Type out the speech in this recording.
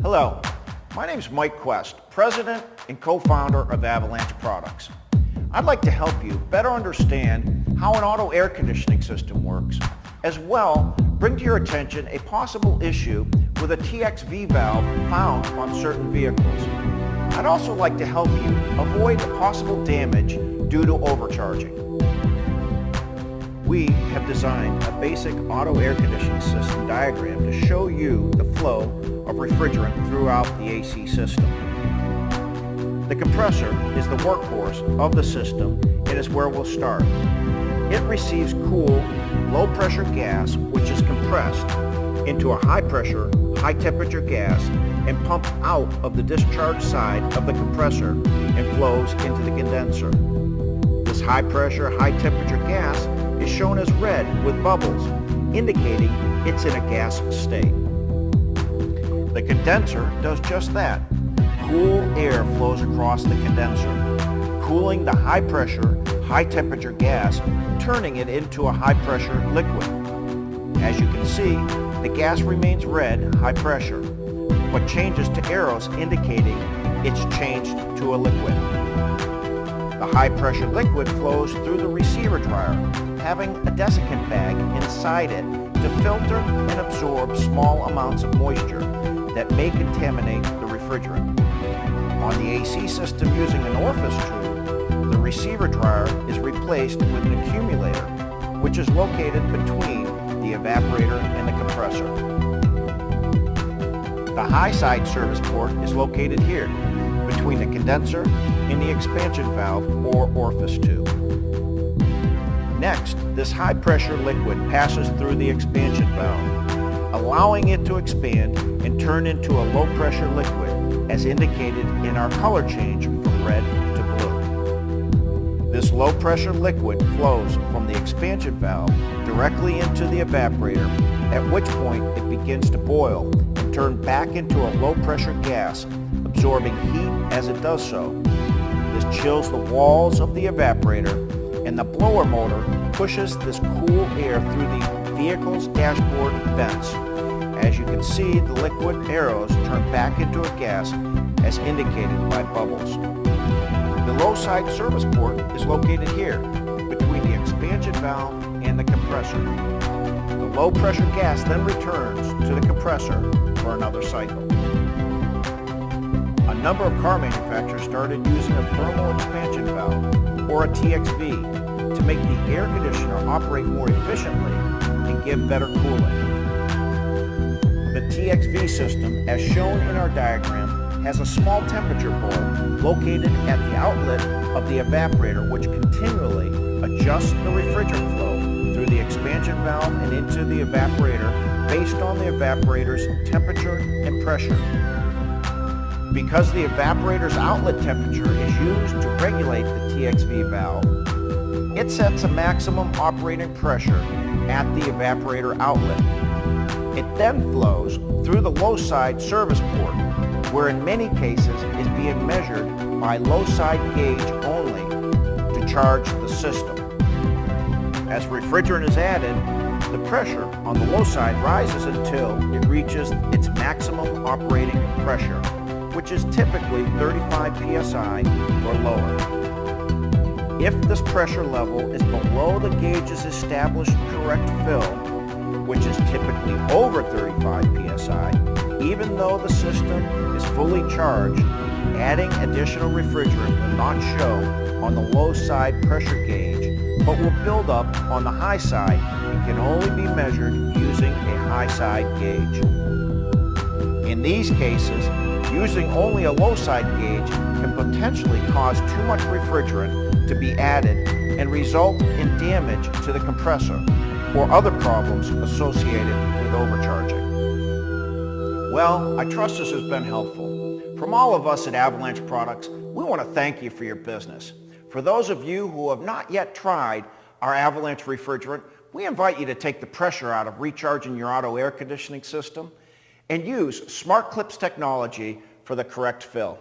Hello, my name is Mike Quest, President and co-founder of Avalanch Products. I'd like to help you better understand how an auto air conditioning system works, as well bring to your attention a possible issue with a TXV valve found on certain vehicles. I'd also like to help you avoid the possible damage due to overcharging. We have designed a basic auto air conditioning system diagram to show you the flow of refrigerant throughout the AC system. The compressor is the workhorse of the system and is where we'll start. It receives cool, low-pressure gas which is compressed into a high-pressure, high-temperature gas and pumped out of the discharge side of the compressor and flows into the condenser. This high-pressure, high-temperature gas is shown as red with bubbles, indicating it's in a gas state. The condenser does just that. Cool air flows across the condenser, cooling the high-pressure, high-temperature gas, turning it into a high-pressure liquid. As you can see, the gas remains red, high pressure, but changes to arrows indicating it's changed to a liquid. The high-pressure liquid flows through the receiver dryer, having a desiccant bag inside it to filter and absorb small amounts of moisture that may contaminate the refrigerant. On the AC system using an orifice tube, the receiver dryer is replaced with an accumulator, which is located between the evaporator and the compressor. The high side service port is located here, between the condenser and the expansion valve or orifice tube. Next, this high pressure liquid passes through the expansion valve, allowing it to expand and turn into a low pressure liquid as indicated in our color change from red to blue. This low pressure liquid flows from the expansion valve directly into the evaporator, at which point it begins to boil and turn back into a low pressure gas, absorbing heat as it does so. This chills the walls of the evaporator, and the blower motor pushes this cool air through the vehicle's dashboard vents. As you can see, the liquid arrows turn back into a gas as indicated by bubbles. The low side service port is located here, between the expansion valve and the compressor. The low pressure gas then returns to the compressor for another cycle. A number of car manufacturers started using a thermal expansion valve, or a TXV, to make the air conditioner operate more efficiently and give better cooling. The TXV system, as shown in our diagram, has a small temperature bulb located at the outlet of the evaporator, which continually adjusts the refrigerant flow through the expansion valve and into the evaporator based on the evaporator's temperature and pressure. Because the evaporator's outlet temperature is used to regulate the TXV valve, it sets a maximum operating pressure at the evaporator outlet. It then flows through the low side service port, where in many cases is being measured by low side gauge only to charge the system. As refrigerant is added, the pressure on the low side rises until it reaches its maximum operating pressure, which is typically 35 psi or lower. If this pressure level is below the gauge's established correct fill, which is typically over 35 psi, even though the system is fully charged, adding additional refrigerant will not show on the low side pressure gauge, but will build up on the high side and can only be measured using a high side gauge. In these cases, using only a low side gauge can potentially cause too much refrigerant to be added and result in damage to the compressor or other problems associated with overcharging. Well, I trust this has been helpful. From all of us at Avalanch Products, we want to thank you for your business. For those of you who have not yet tried our Avalanch refrigerant, we invite you to take the pressure out of recharging your auto air conditioning system and use Smart Clips technology for the correct fill.